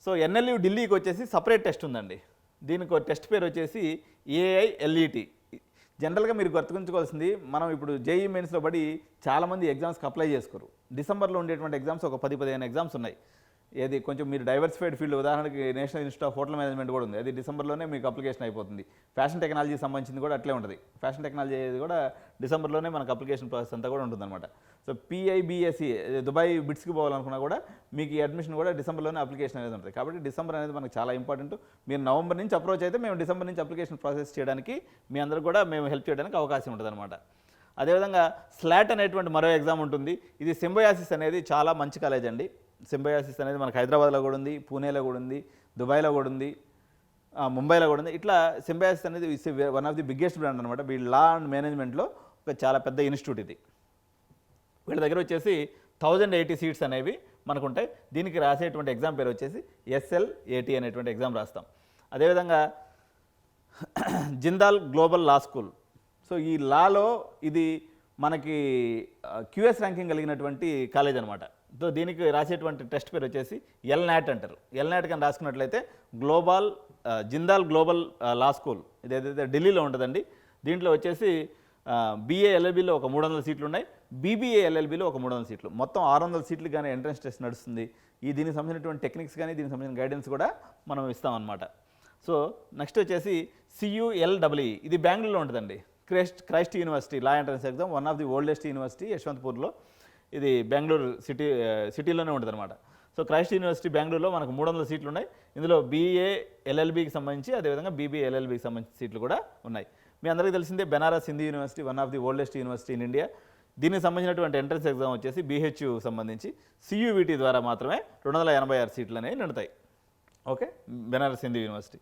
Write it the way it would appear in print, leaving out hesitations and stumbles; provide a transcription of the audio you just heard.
So NLU ఢిల్లీకి వచ్చేసి separate test ఉందండి. దీనికి ఒక టెస్ట్ పేరు వచ్చేసి ఏఐఎల్ఈటి. జనరల్గా మీరు గుర్తుంచుకోవాల్సింది, మనం ఇప్పుడు జేఈ మెయిన్స్లో పడి చాలామంది ఎగ్జామ్స్కి అప్లై చేసుకోరు. డిసెంబర్లో ఉండేటువంటి ఎగ్జామ్స్ ఒక 10-15 ఎగ్జామ్స్ ఉన్నాయి. ఏది కొంచెం మీరు డైవర్సిఫైడ్ ఫీల్డ్, ఉదాహరణకి national institute of hotel management కూడా ఉంది, అది డిసెంబర్లోనే మీకు అప్లికేషన్ అయిపోతుంది. ఫ్యాషన్ టెక్నాలజీకి సంబంధించింది కూడా అట్లే ఉంటుంది. ఫ్యాషన్ టెక్నాలజీ కూడా డిసెంబర్లోనే మనకు అప్లికేషన్ ప్రాసెస్ అంతా కూడా ఉంటుందన్నమాట. సో పిఐబిఎస్సి దుబాయ్ బిట్స్కి పోవాలనుకున్నా కూడా మీకు ఈ అడ్మిషన్ కూడా డిసెంబర్లోనే అప్లికేషన్ అనేది ఉంటుంది. కాబట్టి డిసెంబర్ అనేది మనకు చాలా ఇంపార్టెంట్. మీరు నవంబర్ నుంచి అప్రోచ్ అయితే మేము డిసెంబర్ నుంచి అప్లికేషన్ ప్రాసెస్ చేయడానికి, మీ అందరూ కూడా మేము హెల్ప్ చేయడానికి అవకాశం ఉంటుంది అనమాట. అదేవిధంగా స్లాట్ అనేటువంటి మరో ఎగ్జామ్ ఉంటుంది. ఇది సింబయాసిస్ అనేది చాలా మంచి కాలేజ్ అండి. సింబయాసిస్ అనేది మనకు హైదరాబాద్లో కూడా ఉంది, పూణేలో కూడా ఉంది, దుబాయ్లో కూడా ఉంది, ముంబైలో కూడా ఉంది. ఇట్లా సింబయాసిస్ అనేది one of the biggest brand అనమాట. వీళ్ళ లా అండ్ మేనేజ్మెంట్లో ఒక చాలా పెద్ద ఇన్స్టిట్యూట్ ఇది. వీళ్ళ దగ్గర వచ్చేసి 1080 సీట్స్ అనేవి మనకు ఉంటాయి. దీనికి రాసేటువంటి ఎగ్జామ్ పేరు వచ్చేసి SLAT అనేటువంటి ఎగ్జామ్ రాస్తాం. అదేవిధంగా జిందాల్ గ్లోబల్ లా స్కూల్. సో ఈ లాలో ఇది మనకి QS ర్యాంకింగ్ కలిగినటువంటి కాలేజ్ అనమాట. సో దీనికి రాసేటువంటి టెస్ట్ పేరు వచ్చేసి LNAT అంటారు. LNAT కానీ రాసుకున్నట్లయితే జిందాల్ గ్లోబల్ లా స్కూల్, ఇది ఏదైతే ఢిల్లీలో ఉంటుందండి. దీంట్లో వచ్చేసి BA LLBలో ఒక 300 సీట్లు ఉన్నాయి, BBA LLBలో ఒక 300 సీట్లు, మొత్తం 600 సీట్లు కానీ ఎంట్రన్స్ టెస్ట్ నడుస్తుంది. దీనికి సంబంధించినటువంటి టెక్నిక్స్ కానీ దీనికి సంబంధించిన గైడెన్స్ కూడా మనం ఇస్తామన్నమాట. సో నెక్స్ట్ వచ్చేసి CULEE, ఇది బెంగళూరులో ఉంటుందండి. Christ university law entrance exam, one of the oldest university యశ్వంతపూర్లో. ఇది బెంగళూరు సిటీలోనే ఉంటుంది అనమాట. సో క్రైస్ట్ యూనివర్సిటీ బెంగళూరులో మనకు 300 సీట్లు ఉన్నాయి. ఇందులో BA LLBకి సంబంధించి, అదేవిధంగా BBA LLBకి సంబంధించిన సీట్లు కూడా ఉన్నాయి. మీ అందరికీ తెలిసిందే Banaras Hindu university, one of the oldest university in India. దీనికి సంబంధించినటువంటి ఎంట్రన్స్ ఎగ్జామ్ వచ్చేసి BHU సంబంధించి CUVT ద్వారా మాత్రమే 286 సీట్లు అనేవి నిండుతాయి. Okay, Banaras Hindu university.